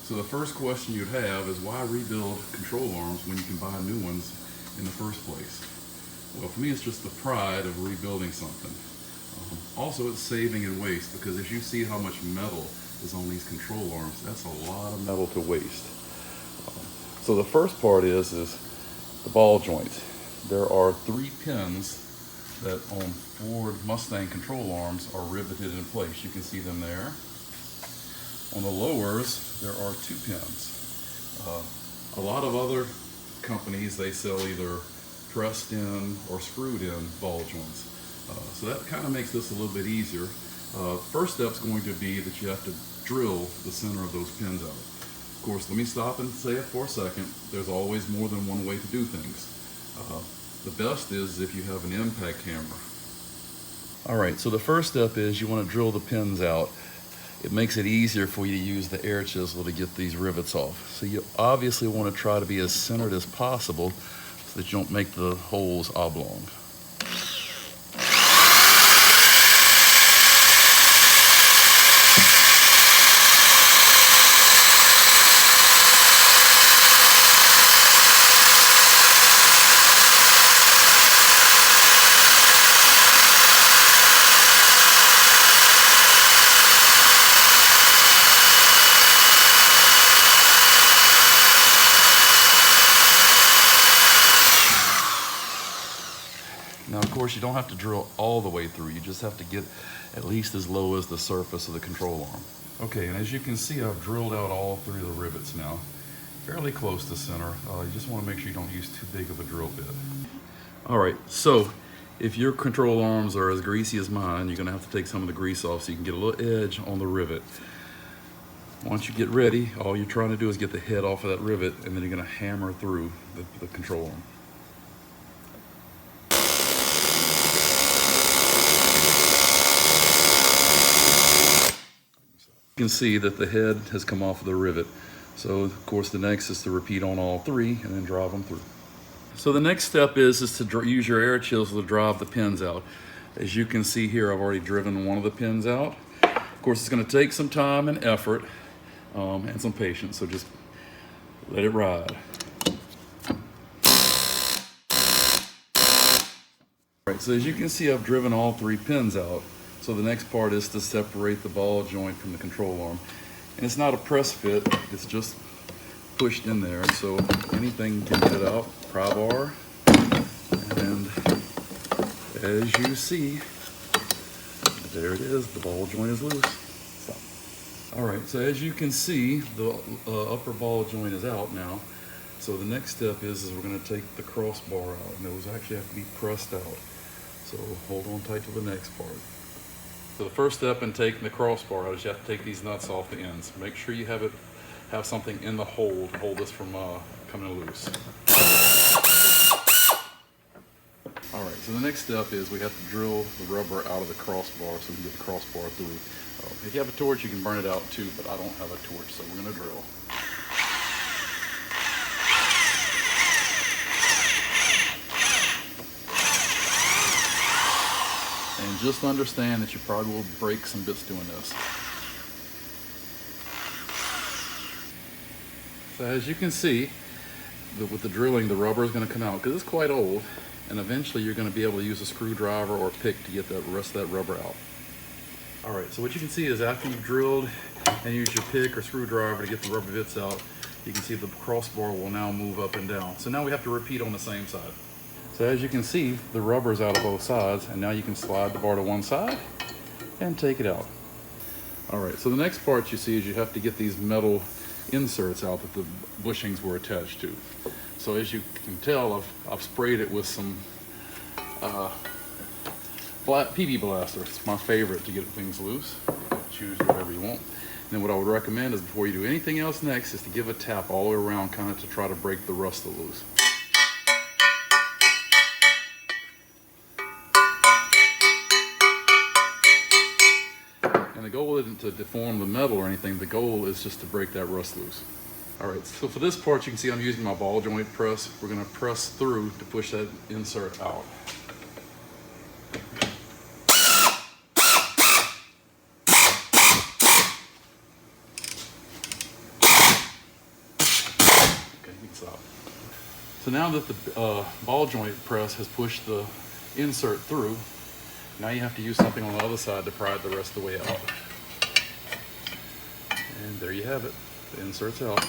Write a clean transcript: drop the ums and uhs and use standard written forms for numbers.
So the first question you'd have is, why rebuild control arms when you can buy new ones in the first place? Well, for me, it's just the pride of rebuilding something. Also, it's saving in waste, because as you see how much metal is on these control arms, that's a lot of metal to waste. So the first part is the ball joint. There are 3 pins that on Ford Mustang control arms are riveted in place. You can see them there. On the lowers, there are 2 pins. A lot of other companies, they sell either pressed in or screwed in ball joints. So that kind of makes this a little bit easier. First step's going to be that you have to drill the center of those pins out. Of course, let me stop and say it for a second. There's always more than one way to do things. The best is if you have an impact hammer. All right, so the first step is you want to drill the pins out. It makes it easier for you to use the air chisel to get these rivets off. So you obviously want to try to be as centered as possible so that you don't make the holes oblong. Now, of course, you don't have to drill all the way through. You just have to get at least as low as the surface of the control arm. Okay, and as you can see, I've drilled out all 3 of the rivets now, fairly close to center. You just want to make sure you don't use too big of a drill bit. All right, so if your control arms are as greasy as mine, you're going to have to take some of the grease off so you can get a little edge on the rivet. Once you get ready, all you're trying to do is get the head off of that rivet, and then you're going to hammer through the control arm. You can see that the head has come off of the rivet. So of course the next is to repeat on all 3 and then drive them through. So the next step is to use your air chisel to drive the pins out. As you can see here, I've already driven one of the pins out. Of course, it's going to take some time and effort and some patience, so just let it ride. All right, so as you can see, I've driven all 3 pins out. So the next part is to separate the ball joint from the control arm. And it's not a press fit, it's just pushed in there. So anything can get it out, pry bar. And as you see, there it is, the ball joint is loose. Stop. All right, so as you can see, the upper ball joint is out now. So the next step is we're gonna take the crossbar out, and those actually have to be pressed out. So hold on tight to the next part. So the first step in taking the crossbar out is you have to take these nuts off the ends. Make sure you have something in the hole to hold this from coming loose. All right, so the next step is we have to drill the rubber out of the crossbar so we can get the crossbar through. If you have a torch, you can burn it out too, but I don't have a torch, so we're gonna drill. And just understand that you probably will break some bits doing this. So as you can see, with the drilling, the rubber is going to come out because it's quite old, and eventually you're going to be able to use a screwdriver or a pick to get the rest of that rubber out. All right, so what you can see is after you've drilled and used your pick or screwdriver to get the rubber bits out, you can see the crossbar will now move up and down. So now we have to repeat on the same side. So as you can see, the rubber's out of both sides, and now you can slide the bar to one side and take it out. All right, so the next part you see is you have to get these metal inserts out that the bushings were attached to. So as you can tell, I've sprayed it with some PB Blaster. It's my favorite to get things loose. Choose whatever you want. And then what I would recommend is before you do anything else next is to give a tap all the way around, kind of to try to break the rust loose. And the goal isn't to deform the metal or anything. The goal is just to break that rust loose. All right, so for this part, you can see I'm using my ball joint press. We're gonna press through to push that insert out. Okay, you can stop. So now that the ball joint press has pushed the insert through, now you have to use something on the other side to pry it the rest of the way out. And there you have it. The insert's out.